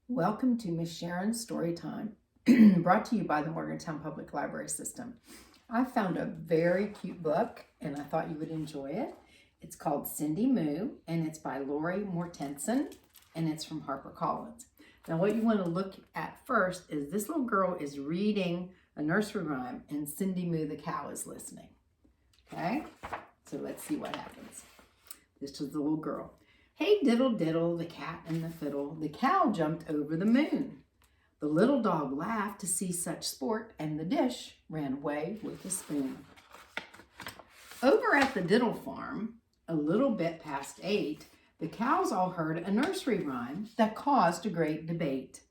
Welcome to Miss Sharon's Story Time, brought to you by the Morgantown Public Library System. I found a very cute book and I thought you would enjoy it. It's called Cindy Moo and it's by Lori Mortensen and it's from HarperCollins. Now what you want to look at first is this little girl is reading a nursery rhyme and Cindy Moo the cow is listening. Okay, so let's see what happens. This is the little girl. Hey diddle diddle, the cat and the fiddle, the cow jumped over the moon. The little dog laughed to see such sport, and the dish ran away with the spoon. Over at the diddle farm, a little bit past 8, the cows all heard a nursery rhyme that caused a great debate.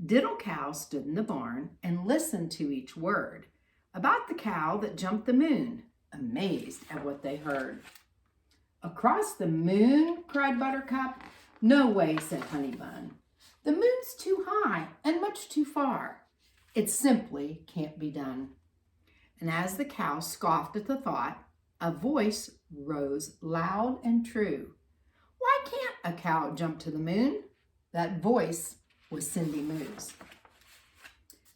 Diddle cow stood in the barn and listened to each word about the cow that jumped the moon, amazed at what they heard. Across the moon, cried Buttercup. No way, said Honeybun. The moon's too high and much too far. It simply can't be done. And as the cow scoffed at the thought, a voice rose loud and true. Why can't a cow jump to the moon? That voice was Cindy Moo's.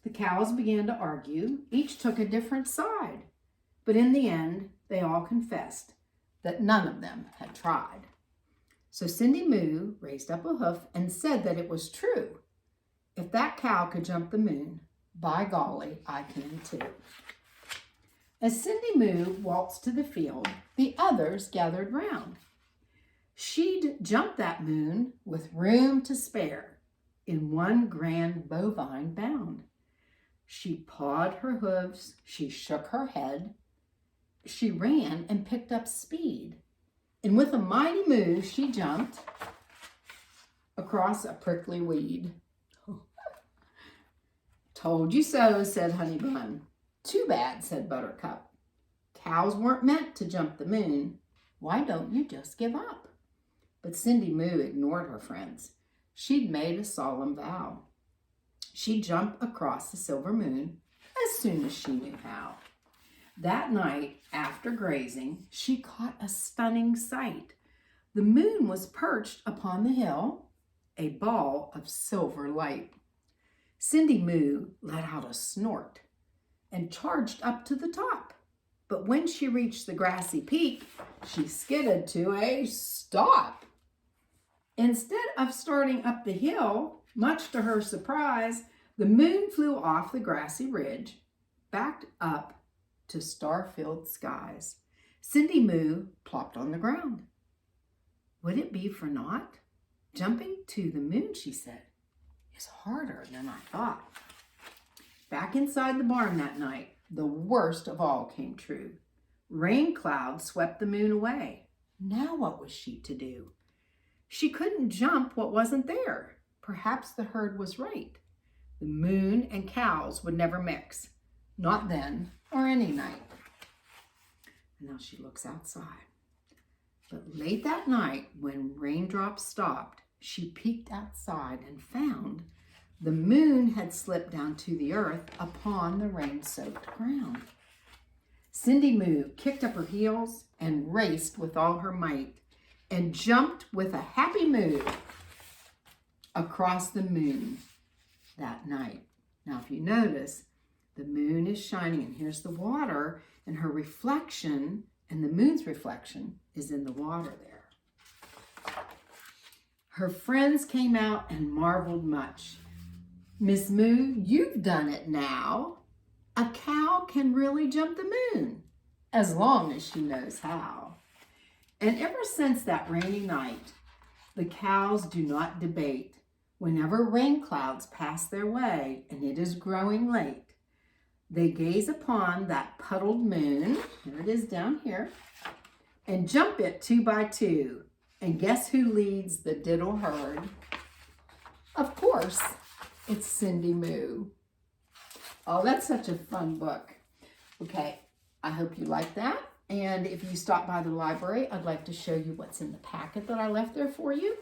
The cows began to argue. Each took a different side. But in the end, they all confessed that none of them had tried. So Cindy Moo raised up a hoof and said that it was true. If that cow could jump the moon, by golly, I can too. As Cindy Moo waltzed to the field, the others gathered round. She'd jump that moon with room to spare in one grand bovine bound. She pawed her hooves, she shook her head, she ran and picked up speed, and with a mighty move, she jumped across a prickly weed. Told you so, said Honeybun. Too bad, said Buttercup. Cows weren't meant to jump the moon. Why don't you just give up? But Cindy Moo ignored her friends. She'd made a solemn vow. She'd jump across the silver moon as soon as she knew how. That night, after grazing, she caught a stunning sight. The moon was perched upon the hill, a ball of silver light. Cindy Moo let out a snort and charged up to the top. But when she reached the grassy peak, she skidded to a stop. Instead of starting up the hill, much to her surprise, the moon flew off the grassy ridge, backed up to star-filled skies. Cindy Moo plopped on the ground. Would it be for naught? Jumping to the moon, she said, is harder than I thought. Back inside the barn that night, the worst of all came true. Rain clouds swept the moon away. Now what was she to do? She couldn't jump what wasn't there. Perhaps the herd was right. The moon and cows would never mix. Not then or any night. And now she looks outside. But late that night, when raindrops stopped, she peeked outside and found the moon had slipped down to the earth upon the rain-soaked ground. Cindy Moo kicked up her heels and raced with all her might and jumped with a happy moo across the moon that night. Now, if you notice, the moon is shining, and here's the water, and her reflection, and the moon's reflection is in the water there. Her friends came out and marveled much. Miss Moo, you've done it now. A cow can really jump the moon, as long as she knows how. And ever since that rainy night, the cows do not debate. Whenever rain clouds pass their way, and it is growing late, they gaze upon that puddled moon, here it is down here, and jump it 2 by 2. And guess who leads the diddle herd? Of course, it's Cindy Moo. Oh, that's such a fun book. Okay, I hope you like that. And if you stop by the library, I'd like to show you what's in the packet that I left there for you.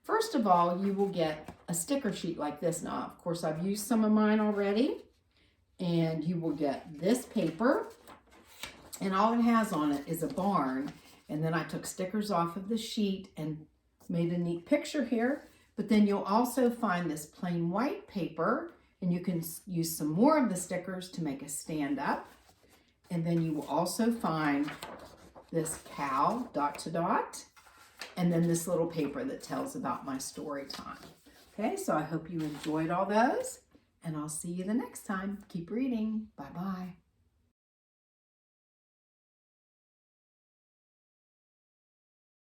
First of all, you will get a sticker sheet like this. Now, of course, I've used some of mine already. And you will get this paper, and all it has on it is a barn. And then I took stickers off of the sheet and made a neat picture here. But then you'll also find this plain white paper, and you can use some more of the stickers to make a stand up. And then you will also find this cow, dot to dot, and then this little paper that tells about my story time. Okay, so I hope you enjoyed all those, and I'll see you the next time. Keep reading. Bye-bye.